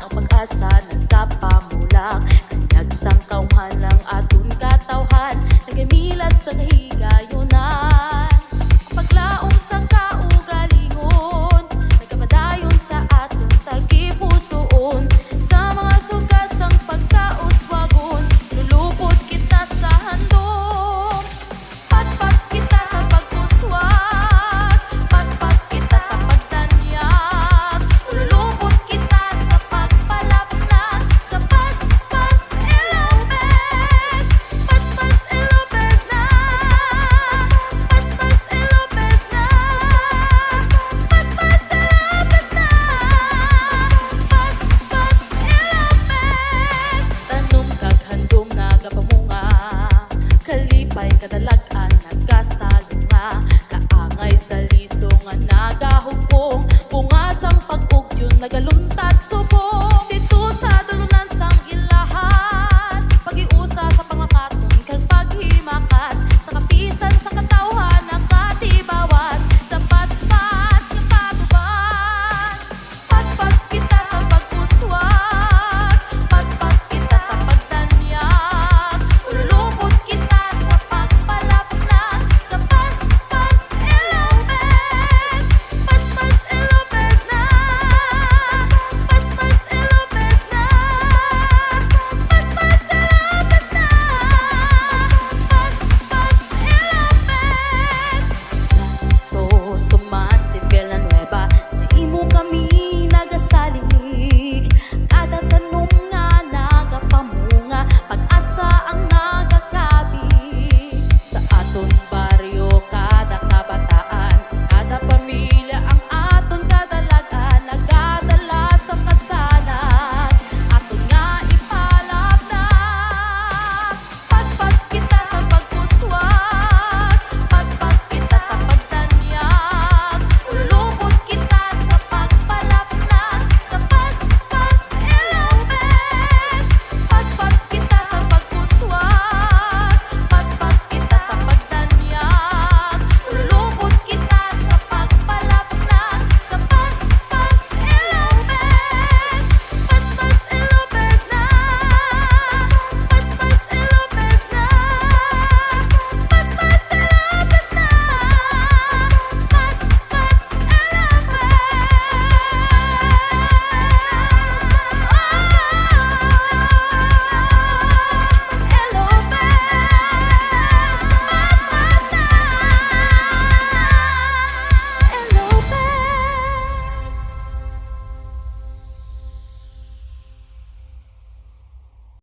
ang pag-asa nagkapamulak. Kanyag sang kauhan ng aton katawhan, nagamilat sa kahigayunan. Paglaom sa kaugalingon, nagkapadayon sa aton tagipusoon. Sa mga sugas ang pagkauswagon, lulupot kita sa handom. Paspas kita sa pagpuswag, paspas kita sa pagtanyag, lulupot kita sa pagpalapnag. Sa paspas Ilopez, paspas Ilopez na, paspas Ilopez na, paspas Ilopez na, paspas Ilopez. Tanom kag handom nagapamunga, kalipay kadalagan nagasalunga, kaangay sa liso nga nagahugpong, bungasang pag-ugyon nagaluntad subong.